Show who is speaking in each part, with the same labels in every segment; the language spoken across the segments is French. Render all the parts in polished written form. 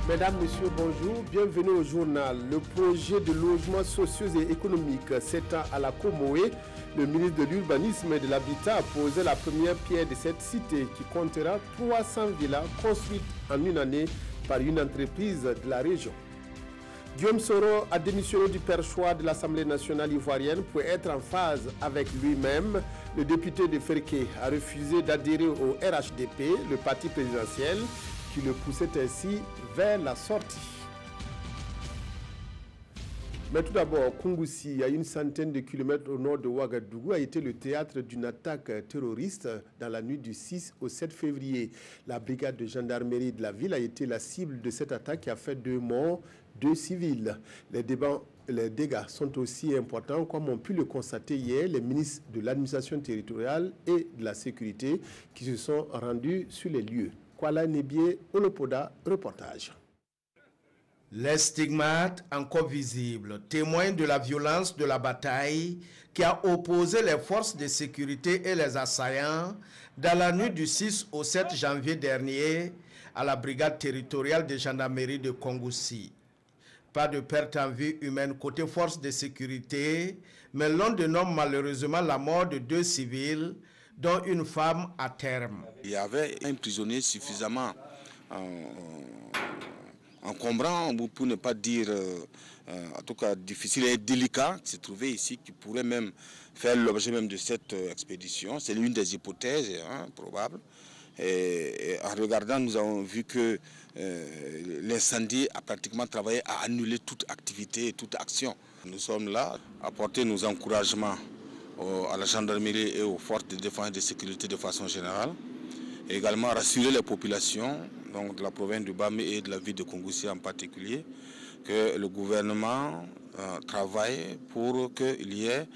Speaker 1: Mesdames, Messieurs, bonjour. Bienvenue au journal. Le projet de logements sociaux et économiques s'étend à la Comoé. Le ministre de l'Urbanisme et de l'Habitat a posé la première pierre de cette cité qui comptera 300 villas construites en une année par une entreprise de la région. Guillaume Soro a démissionné du perchoir de l'Assemblée nationale ivoirienne pour être en phase avec lui-même. Le député de Ferké a refusé d'adhérer au RHDP, le parti présidentiel, qui le poussait ainsi vers la sortie. Mais tout d'abord, Kongoussi, à une centaine de kilomètres au nord de Ouagadougou, a été le théâtre d'une attaque terroriste dans la nuit du 6 au 7 février. La brigade de gendarmerie de la ville a été la cible de cette attaque qui a fait 2 morts, 2 civils. Les dégâts sont aussi importants, comme ont pu le constater hier les ministres de l'administration territoriale et de la sécurité qui se sont rendus sur les lieux. Kuala Nebié, Olopoda, reportage.
Speaker 2: Les stigmates encore visibles témoignent de la violence de la bataille qui a opposé les forces de sécurité et les assaillants dans la nuit du 6 au 7 janvier dernier à la brigade territoriale de gendarmerie de Kongoussi. Pas de perte en vie humaine côté forces de sécurité, mais l'on dénomme malheureusement la mort de 2 civils, dont une femme à terme.
Speaker 3: Il y avait un prisonnier suffisamment encombrant, pour ne pas dire, en tout cas difficile et délicat, qui se trouvait ici, qui pourrait même faire l'objet même de cette expédition. C'est l'une des hypothèses probables. Et en regardant, nous avons vu que l'incendie a pratiquement travaillé à annuler toute activité et toute action. Nous sommes là à apporter nos encouragements à la gendarmerie et aux forces de défense et de sécurité de façon générale. Et également rassurer les populations donc de la province du Bamé et de la ville de Kongoussi en particulier, que le gouvernement travaille pour qu'il y ait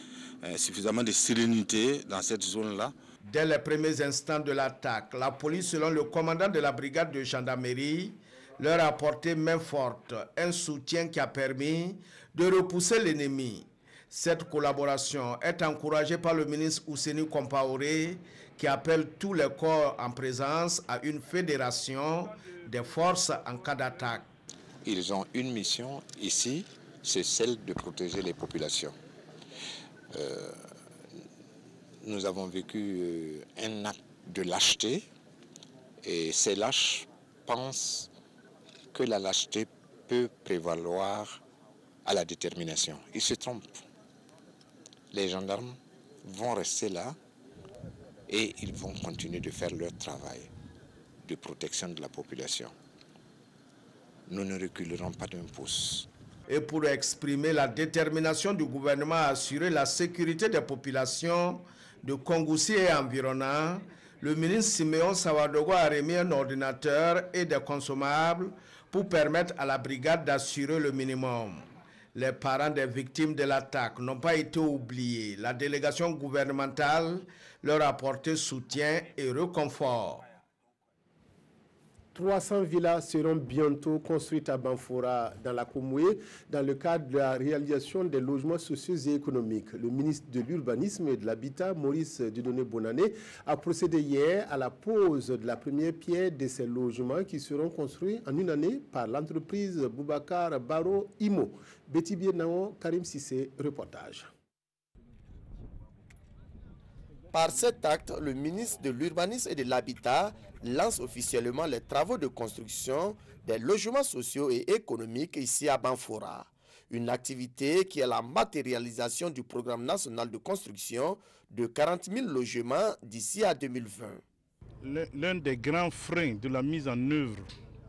Speaker 3: suffisamment de sérénité dans cette zone-là.
Speaker 2: Dès les premiers instants de l'attaque, la police, selon le commandant de la brigade de gendarmerie, leur a apporté main forte, un soutien qui a permis de repousser l'ennemi. Cette collaboration est encouragée par le ministre Ousseni Compaoré qui appelle tous les corps en présence à une fédération des forces en cas d'attaque.
Speaker 4: Ils ont une mission ici, c'est celle de protéger les populations. Nous avons vécu un acte de lâcheté et ces lâches pensent que la lâcheté peut prévaloir à la détermination. Ils se trompent. Les gendarmes vont rester là et ils vont continuer de faire leur travail de protection de la population. Nous ne reculerons pas d'un pouce.
Speaker 2: Et pour exprimer la détermination du gouvernement à assurer la sécurité des populations de Kongoussi et environnants, le ministre Siméon Sawadogo a remis un ordinateur et des consommables pour permettre à la brigade d'assurer le minimum. Les parents des victimes de l'attaque n'ont pas été oubliés. La délégation gouvernementale leur a apporté soutien et réconfort.
Speaker 1: 300 villas seront bientôt construites à Banfora, dans la Comoé, dans le cadre de la réalisation des logements sociaux et économiques. Le ministre de l'Urbanisme et de l'Habitat, Maurice Dieudonné Bonané, a procédé hier à la pose de la première pierre de ces logements qui seront construits en une année par l'entreprise Boubacar Baro Imo. Betty Bienao, Karim Sissé, reportage.
Speaker 5: Par cet acte, le ministre de l'Urbanisme et de l'Habitat lance officiellement les travaux de construction des logements sociaux et économiques ici à Banfora. Une activité qui est la matérialisation du programme national de construction de 40 000 logements d'ici à 2020.
Speaker 6: L'un des grands freins de la mise en œuvre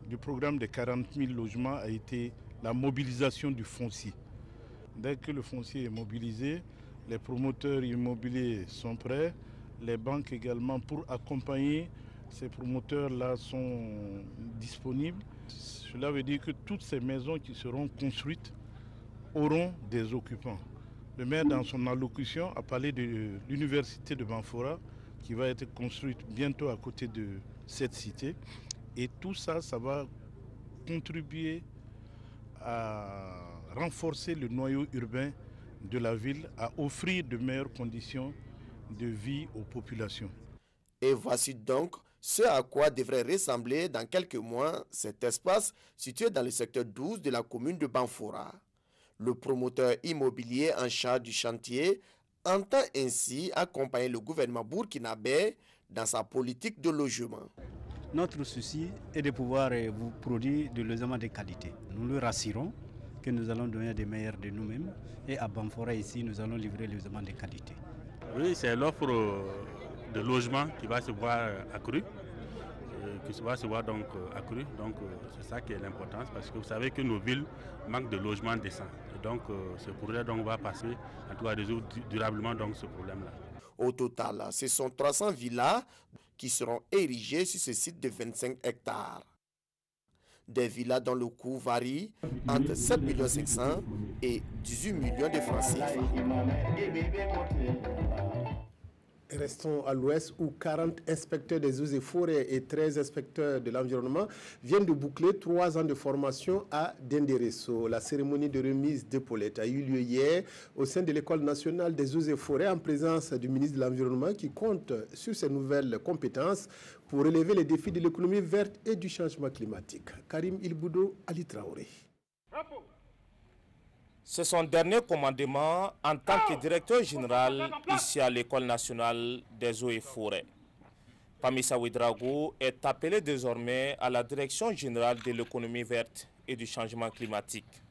Speaker 6: du programme de 40 000 logements a été la mobilisation du foncier. Dès que le foncier est mobilisé, les promoteurs immobiliers sont prêts, les banques également pour accompagner ces promoteurs-là sont disponibles. Cela veut dire que toutes ces maisons qui seront construites auront des occupants. Le maire, dans son allocution, a parlé de l'université de Banfora qui va être construite bientôt à côté de cette cité. Et tout ça, ça va contribuer à renforcer le noyau urbain de la ville, à offrir de meilleures conditions de vie aux populations.
Speaker 5: Et voici donc Ce à quoi devrait ressembler dans quelques mois cet espace situé dans le secteur 12 de la commune de Banfora. Le promoteur immobilier en charge du chantier entend ainsi accompagner le gouvernement burkinabé dans sa politique de logement.
Speaker 7: Notre souci est de pouvoir vous produire de logement de qualité. Nous le rassurons que nous allons donner des meilleurs de nous-mêmes et à Banfora ici nous allons livrer le logement de qualité.
Speaker 8: Oui, c'est l'offre de logement qui va se voir accrue. Donc c'est ça qui est l'importance parce que vous savez que nos villes manquent de logements décents. Et donc ce projet va passer en tout cas résoudre durablement donc ce problème-là.
Speaker 5: Au total, ce sont 300 villas qui seront érigées sur ce site de 25 hectares. Des villas dont le coût varie entre 7 500 000 et 18 millions de francs CFA.
Speaker 1: Restons à l'ouest où 40 inspecteurs des eaux et forêts et 13 inspecteurs de l'environnement viennent de boucler 3 ans de formation à Denderesso. La cérémonie de remise d'épaulettes a eu lieu hier au sein de l'École nationale des eaux et forêts en présence du ministre de l'Environnement qui compte sur ses nouvelles compétences pour relever les défis de l'économie verte et du changement climatique. Karim Ilboudo, Ali Traoré.
Speaker 9: C'est son dernier commandement en tant que directeur général ici à l'École nationale des eaux et forêts. Pamisa Ouedraogo est appelé désormais à la direction générale de l'économie verte et du changement climatique.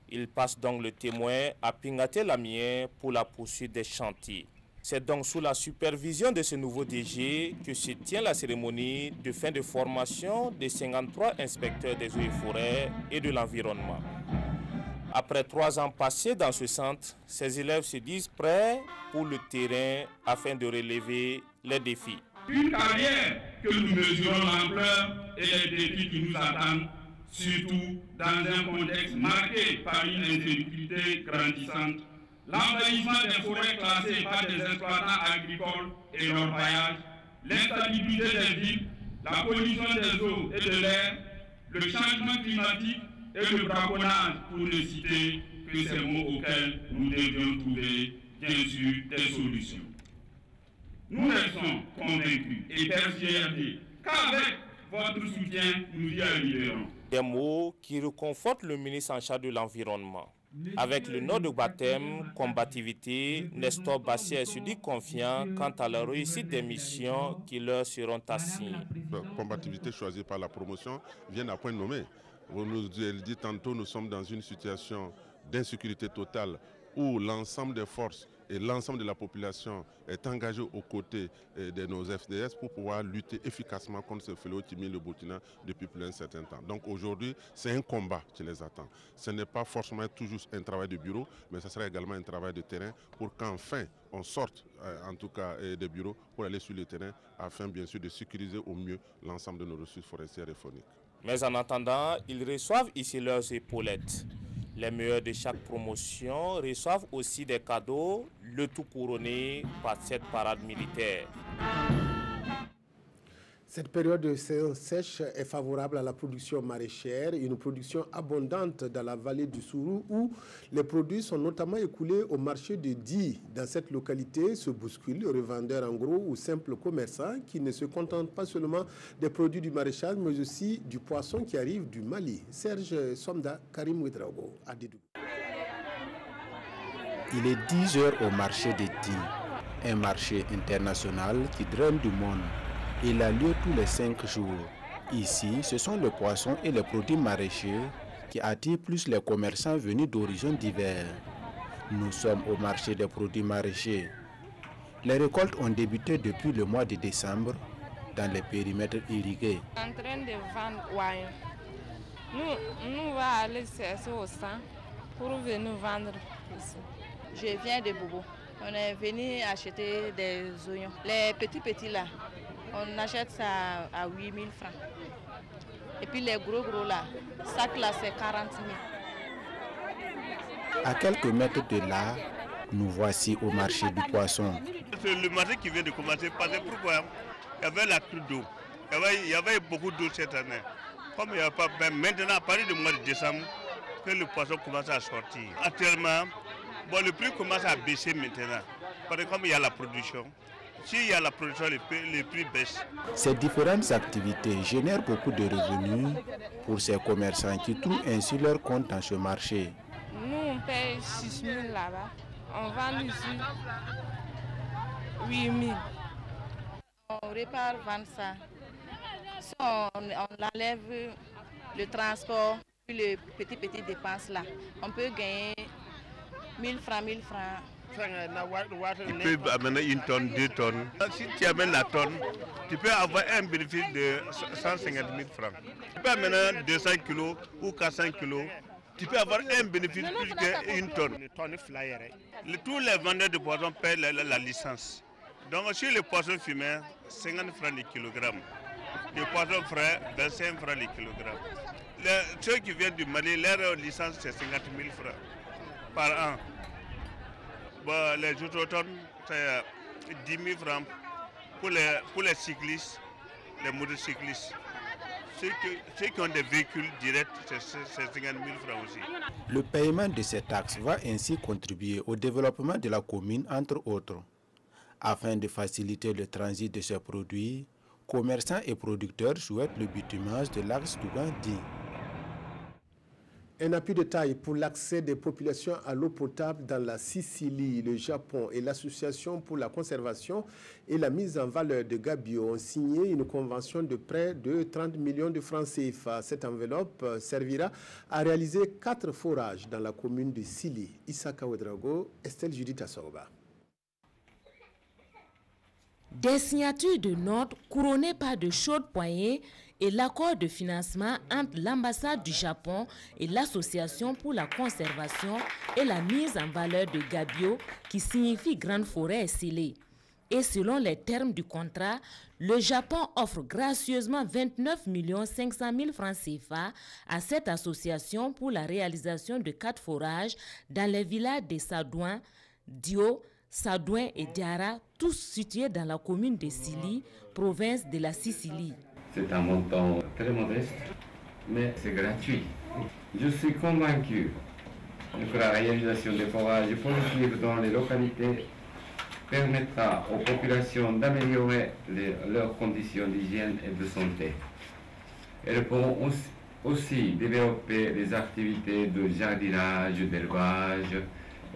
Speaker 9: Il passe donc le témoin à Pingaté Lamien pour la poursuite des chantiers. C'est donc sous la supervision de ce nouveau DG que se tient la cérémonie de fin de formation des 53 inspecteurs des eaux et forêts et de l'environnement. Après 3 ans passés dans ce centre, ces élèves se disent prêts pour le terrain afin de relever les défis.
Speaker 10: Une carrière que nous mesurons l'ampleur et les défis qui nous attendent, surtout dans un contexte marqué par une insécurité grandissante, l'envahissement des forêts classées par des exploitants agricoles et leur paillage, l'instabilité des villes, la pollution des eaux et de l'air, le changement climatique et le braconnage, pour ne citer que ces mots auxquels nous devions trouver, bien sûr, des solutions. Nous restons convaincus et persuadés qu'avec votre soutien, nous y arriverons.
Speaker 9: Des mots qui réconfortent le ministre en charge de l'Environnement. Avec le nom de baptême, combativité, Nestor Bassier se dit confiant quant à la réussite des missions qui leur seront assignées.
Speaker 11: La combativité choisie par la promotion vient à point nommé. Vous nous dites tantôt, nous sommes dans une situation d'insécurité totale où l'ensemble des forces et l'ensemble de la population est engagé aux côtés de nos FDS pour pouvoir lutter efficacement contre ce fléau qui mine le Burkina depuis plus d'un certain temps. Donc aujourd'hui, c'est un combat qui les attend. Ce n'est pas forcément toujours un travail de bureau, mais ce sera également un travail de terrain pour qu'enfin on sorte en tout cas des bureaux pour aller sur le terrain afin bien sûr de sécuriser au mieux l'ensemble de nos ressources forestières et fauniques.
Speaker 9: Mais en attendant, ils reçoivent ici leurs épaulettes. Les meilleurs de chaque promotion reçoivent aussi des cadeaux, le tout couronné par cette parade militaire.
Speaker 1: Cette période de saison sèche est favorable à la production maraîchère, une production abondante dans la vallée du Sourou où les produits sont notamment écoulés au marché de Di. Dans cette localité se bousculent revendeurs en gros ou simples commerçants qui ne se contentent pas seulement des produits du maraîchage mais aussi du poisson qui arrive du Mali. Serge Somda, Karim Ouedraogo, Adidou.
Speaker 12: Il est 10 heures au marché de Di, un marché international qui draine du monde. Il a lieu tous les 5 jours. Ici, ce sont les poissons et les produits maraîchers qui attirent plus les commerçants venus d'horizons divers. Nous sommes au marché des produits maraîchers. Les récoltes ont débuté depuis le mois de décembre dans les périmètres irrigués.
Speaker 13: En train de vendre, ouais. Nous allons aller chercher au sang pour venir vendre ici.
Speaker 14: Je viens de Bobo. On est venu acheter des oignons. Les petits là. On achète ça à 8 000 francs. Et puis les gros là, sac là c'est 40 000.
Speaker 12: À quelques mètres de là, nous voici au marché du poisson.
Speaker 15: C'est le marché qui vient de commencer. Parce que pourquoi? Il y avait la crue d'eau. Il y avait beaucoup d'eau cette année. Comme il n'y a pas, maintenant, à partir du mois de décembre, que le poisson commence à sortir. Actuellement, le prix commence à baisser maintenant. Parce que comme il y a la production, S'il y a la production, les prix baissent.
Speaker 12: Ces différentes activités génèrent beaucoup de revenus pour ces commerçants qui trouvent ainsi leur compte dans ce marché.
Speaker 13: Nous, on paye 6 000 là-bas. On vend ici 8 000.
Speaker 14: On répare, vend ça. Si on enlève le transport, les petites dépenses là, on peut gagner 1000 francs, 1000 francs.
Speaker 15: Tu peux amener une tonne, 2 tonnes. Si tu amènes la tonne, tu peux avoir un bénéfice de 150 000 francs. Tu peux amener 200 kilos ou 400 kilos. Tu peux avoir un bénéfice plus qu'une tonne. Tous les vendeurs de poissons paient la licence. Donc sur les poissons fumés, 50 francs le kilogramme. Les poissons frais, 25 francs le kilogramme. Ceux qui viennent du Mali, leur licence c'est 50 000 francs par an. Bon, les autochtones, c'est 10 000 francs pour les cyclistes, les motocyclistes. Ceux qui ont des véhicules directs, c'est 50 000 francs aussi.
Speaker 12: Le paiement de ces taxes va ainsi contribuer au développement de la commune, entre autres. Afin de faciliter le transit de ces produits, commerçants et producteurs souhaitent le bitumage de l'axe Toubandie.
Speaker 1: Un appui de taille pour l'accès des populations à l'eau potable dans la Sicile, le Japon et l'Association pour la conservation et la mise en valeur de Gabio ont signé une convention de près de 30 millions de francs CFA. Cette enveloppe servira à réaliser 4 forages dans la commune de Sili. Issaka Ouedraogo, Estelle Judith Assorba.
Speaker 16: Des signatures de notes couronnées par de chaudes poignées et l'accord de financement entre l'ambassade du Japon et l'Association pour la conservation et la mise en valeur de Gabio, qui signifie Grande Forêt scellée. Et selon les termes du contrat, le Japon offre gracieusement 29 500 000 francs CFA à cette association pour la réalisation de 4 forages dans les villages de Sadouin, Dio, Sadouin et Diara, tous situés dans la commune de Sili, province de la Sicile.
Speaker 17: C'est un montant très modeste, mais c'est gratuit. Je suis convaincu que la réalisation des forages positifs dans les localités permettra aux populations d'améliorer leurs conditions d'hygiène et de santé. Elles pourront aussi développer des activités de jardinage, d'élevage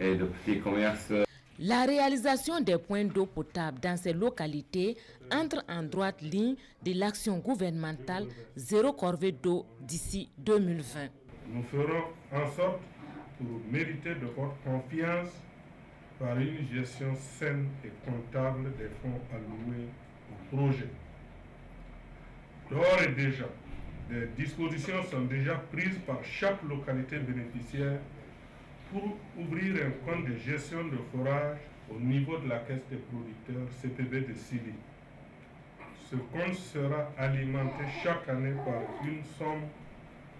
Speaker 17: et de petits commerces.
Speaker 16: La réalisation des points d'eau potable dans ces localités entre en droite ligne de l'action gouvernementale Zéro corvée d'eau d'ici 2020.
Speaker 6: Nous ferons en sorte pour mériter de votre confiance par une gestion saine et comptable des fonds alloués au projet. D'ores et déjà, des dispositions sont déjà prises par chaque localité bénéficiaire pour ouvrir un compte de gestion de forage au niveau de la caisse des producteurs CPB de Sili. Ce compte sera alimenté chaque année par une somme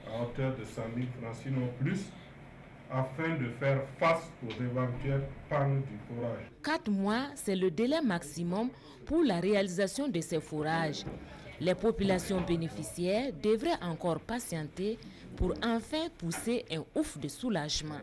Speaker 6: à hauteur de 100 000 francs, sinon plus, afin de faire face aux éventuelles pannes du forage.
Speaker 16: 4 mois, c'est le délai maximum pour la réalisation de ces forages. Les populations bénéficiaires devraient encore patienter pour enfin pousser un ouf de soulagement.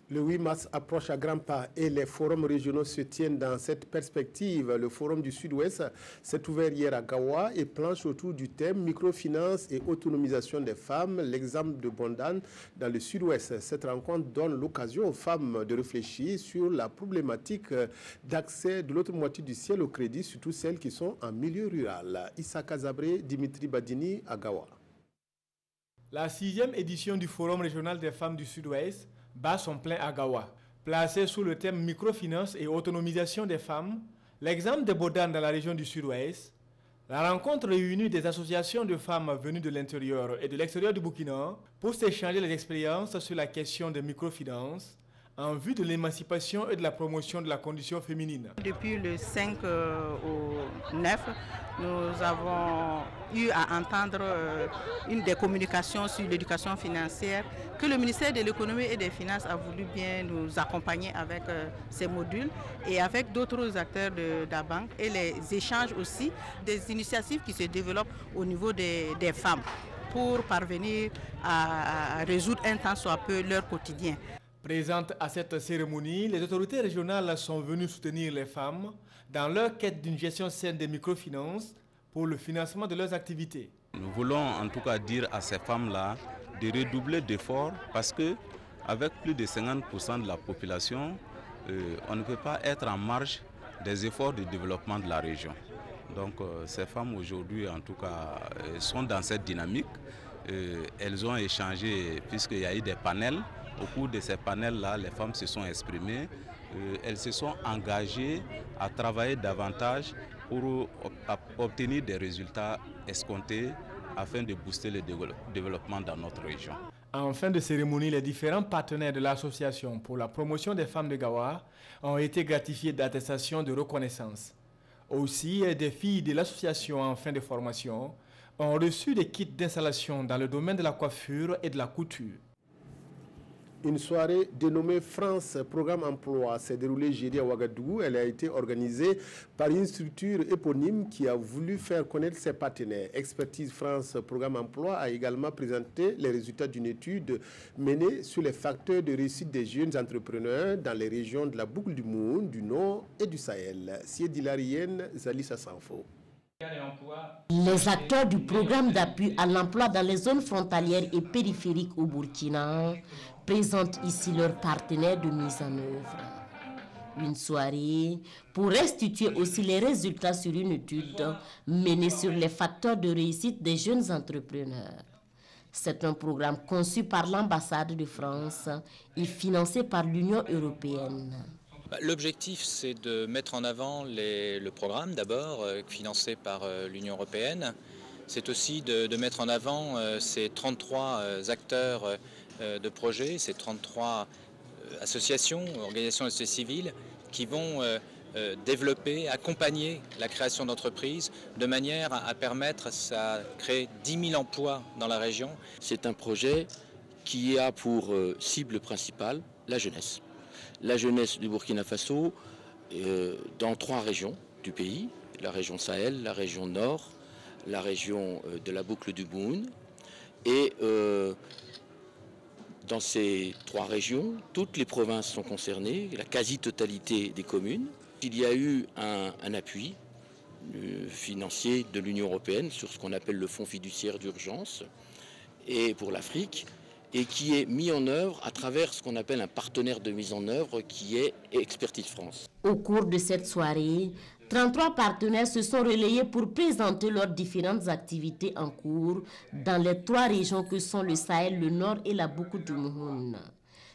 Speaker 1: Le 8 mars approche à grands pas et les forums régionaux se tiennent dans cette perspective. Le forum du Sud-Ouest s'est ouvert hier à Gawa et planche autour du thème microfinance et autonomisation des femmes, l'exemple de Bondan dans le Sud-Ouest. Cette rencontre donne l'occasion aux femmes de réfléchir sur la problématique d'accès de l'autre moitié du ciel au crédit, surtout celles qui sont en milieu rural. Issa Kazabré, Dimitri Badini à Gawa.
Speaker 18: La 6e édition du forum régional des femmes du Sud-Ouest bat son plein à Gawa. Placé sous le thème microfinance et autonomisation des femmes, l'exemple de Bodan dans la région du Sud-Ouest, la rencontre réunit des associations de femmes venues de l'intérieur et de l'extérieur du Burkina pour s'échanger les expériences sur la question des microfinances en vue de l'émancipation et de la promotion de la condition féminine.
Speaker 19: Depuis le 5 au 9, nous avons eu à entendre une des communications sur l'éducation financière que le ministère de l'économie et des finances a voulu bien nous accompagner avec ces modules et avec d'autres acteurs de la banque et les échanges aussi des initiatives qui se développent au niveau des femmes pour parvenir à résoudre un tant soit peu leur quotidien.
Speaker 18: Présentes à cette cérémonie, les autorités régionales sont venues soutenir les femmes dans leur quête d'une gestion saine des microfinances pour le financement de leurs activités.
Speaker 20: Nous voulons en tout cas dire à ces femmes-là de redoubler d'efforts parce que avec plus de 50% de la population, on ne peut pas être en marge des efforts de développement de la région. Donc ces femmes aujourd'hui en tout cas sont dans cette dynamique. Elles ont échangé puisqu'il y a eu des panels. Au cours de ces panels-là, les femmes se sont exprimées. Elles se sont engagées à travailler davantage pour obtenir des résultats escomptés afin de booster le développement dans notre région.
Speaker 18: En fin de cérémonie, les différents partenaires de l'association pour la promotion des femmes de Gawa ont été gratifiés d'attestations de reconnaissance. Aussi, des filles de l'association en fin de formation ont reçu des kits d'installation dans le domaine de la coiffure et de la couture.
Speaker 1: Une soirée dénommée France Programme Emploi s'est déroulée jeudi à Ouagadougou. Elle a été organisée par une structure éponyme qui a voulu faire connaître ses partenaires. Expertise France Programme Emploi a également présenté les résultats d'une étude menée sur les facteurs de réussite des jeunes entrepreneurs dans les régions de la boucle du Moun, du Nord et du Sahel. Siedilarienne Zalissa Sanfo.
Speaker 16: Les acteurs du programme d'appui à l'emploi dans les zones frontalières et périphériques au Burkina présentent ici leurs partenaires de mise en œuvre. Une soirée pour restituer aussi les résultats sur une étude menée sur les facteurs de réussite des jeunes entrepreneurs. C'est un programme conçu par l'ambassade de France et financé par l'Union européenne.
Speaker 21: L'objectif, c'est de mettre en avant le programme d'abord, financé par l'Union européenne. C'est aussi de mettre en avant ces 33 acteurs de projets, ces 33 associations, organisations de société civile qui vont développer, accompagner la création d'entreprises de manière à permettre à créer 10 000 emplois dans la région.
Speaker 22: C'est un projet qui a pour cible principale la jeunesse. La jeunesse du Burkina Faso dans 3 régions du pays, la région Sahel, la région Nord, la région de la boucle du Moun. Et dans ces 3 régions, toutes les provinces sont concernées, la quasi-totalité des communes. Il y a eu un appui financier de l'Union européenne sur ce qu'on appelle le fonds fiduciaire d'urgence et pour l'Afrique, et qui est mis en œuvre à travers ce qu'on appelle un partenaire de mise en œuvre qui est Expertise France.
Speaker 16: Au cours de cette soirée, 33 partenaires se sont relayés pour présenter leurs différentes activités en cours dans les 3 régions que sont le Sahel, le Nord et la boucle du Moun.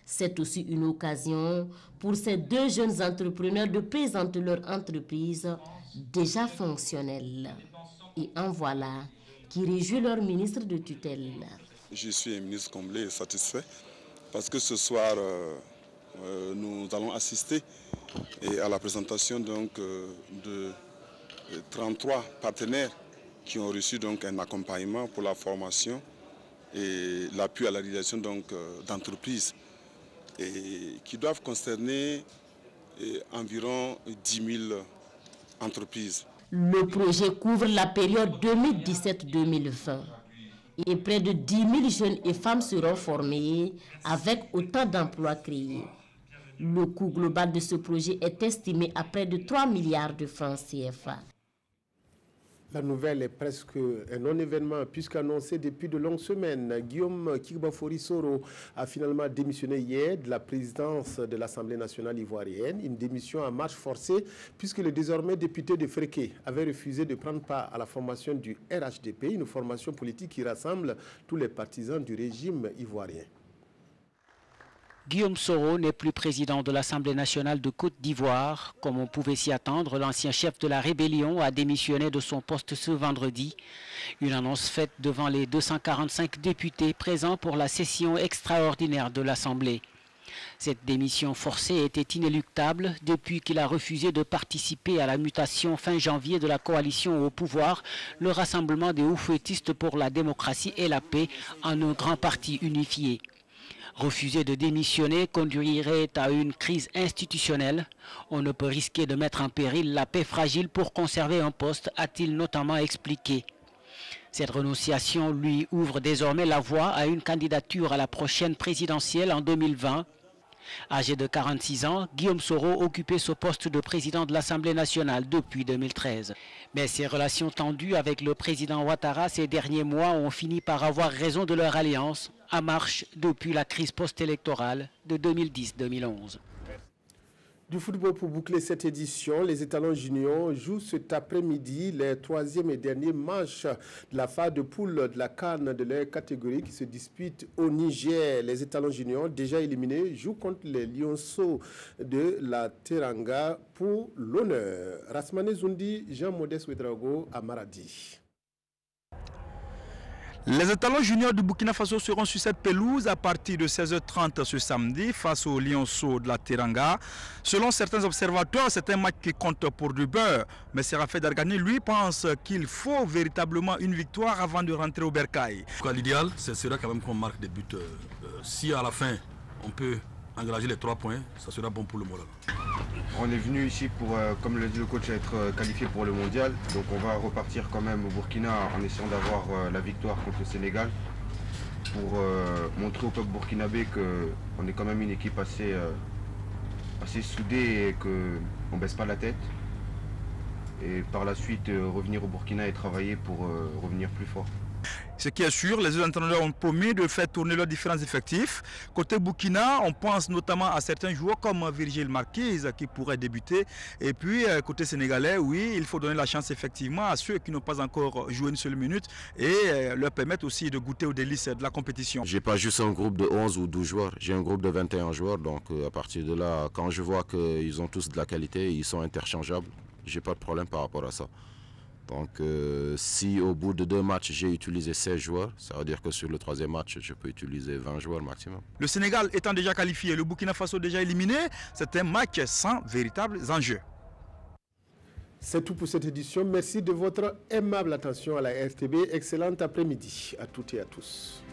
Speaker 16: C'est aussi une occasion pour ces 2 jeunes entrepreneurs de présenter leur entreprise déjà fonctionnelle. Et en voilà qui réjouit leur ministre de tutelle.
Speaker 23: Je suis un ministre comblé et satisfait parce que ce soir, nous allons assister à la présentation donc, de 33 partenaires qui ont reçu donc, un accompagnement pour la formation et l'appui à la réalisation d'entreprises qui doivent concerner environ 10 000 entreprises.
Speaker 16: Le projet couvre la période 2017-2020. Et près de 10 000 jeunes et femmes seront formés avec autant d'emplois créés. Le coût global de ce projet est estimé à près de 3 milliards de francs CFA.
Speaker 1: La nouvelle est presque un non-événement puisqu'annoncé depuis de longues semaines. Guillaume Kigbafori-Soro a finalement démissionné hier de la présidence de l'Assemblée nationale ivoirienne. Une démission en marche forcée puisque le désormais député de Fréqué avait refusé de prendre part à la formation du RHDP, une formation politique qui rassemble tous les partisans du régime ivoirien.
Speaker 24: Guillaume Soro n'est plus président de l'Assemblée nationale de Côte d'Ivoire. Comme on pouvait s'y attendre, l'ancien chef de la rébellion a démissionné de son poste ce vendredi. Une annonce faite devant les 245 députés présents pour la session extraordinaire de l'Assemblée. Cette démission forcée était inéluctable depuis qu'il a refusé de participer à la mutation fin janvier de la coalition au pouvoir, le Rassemblement des Oufouettistes pour la démocratie et la paix, en un grand parti unifié. Refuser de démissionner conduirait à une crise institutionnelle. On ne peut risquer de mettre en péril la paix fragile pour conserver un poste, a-t-il notamment expliqué. Cette renonciation lui ouvre désormais la voie à une candidature à la prochaine présidentielle en 2020. Âgé de 46 ans, Guillaume Soro occupait ce poste de président de l'Assemblée nationale depuis 2013. Mais ses relations tendues avec le président Ouattara ces derniers mois ont fini par avoir raison de leur alliance, en marche depuis la crise post-électorale de 2010-2011.
Speaker 1: Du football pour boucler cette édition, les étalons juniors jouent cet après-midi les troisième et dernier matchs de la phase de poule de la CAN de leur catégorie qui se dispute au Niger. Les étalons juniors, déjà éliminés, jouent contre les lionceaux de la Teranga pour l'honneur. Rasmane Zoundi, Jean-Modeste Ouedraogo à Maradi.
Speaker 2: Les étalons juniors du Burkina Faso seront sur cette pelouse à partir de 16h30 ce samedi face aux lionceaux de la Teranga. Selon certains observateurs, c'est un match qui compte pour du beurre. Mais Serafé Dargani, lui, pense qu'il faut véritablement une victoire avant de rentrer au bercail.
Speaker 3: L'idéal, ce serait quand même qu'on marque des buts. Si à la fin, on peut engager les 3 points, ça sera bon pour le moral.
Speaker 4: On est venu ici pour, comme le dit le coach, être qualifié pour le mondial. Donc on va repartir quand même au Burkina en essayant d'avoir la victoire contre le Sénégal pour montrer au peuple burkinabé qu'on est quand même une équipe assez soudée et qu'on ne baisse pas la tête. Et par la suite revenir au Burkina et travailler pour revenir plus fort.
Speaker 2: Ce qui est sûr, les deux entraîneurs ont promis de faire tourner leurs différents effectifs. Côté Burkina, on pense notamment à certains joueurs comme Virgile Marquise qui pourraient débuter. Et puis côté sénégalais, oui, il faut donner la chance effectivement à ceux qui n'ont pas encore joué une seule minute et leur permettre aussi de goûter aux délices de la compétition.
Speaker 7: J'ai pas juste un groupe de 11 ou 12 joueurs, j'ai un groupe de 21 joueurs. Donc à partir de là, quand je vois qu'ils ont tous de la qualité, ils sont interchangeables, j'ai pas de problème par rapport à ça. Donc si au bout de 2 matchs j'ai utilisé 16 joueurs, ça veut dire que sur le 3e match je peux utiliser 20 joueurs maximum.
Speaker 2: Le Sénégal étant déjà qualifié, le Burkina Faso déjà éliminé, c'est un match sans véritables enjeux.
Speaker 1: C'est tout pour cette édition. Merci de votre aimable attention à la RTB. Excellent après-midi à toutes et à tous.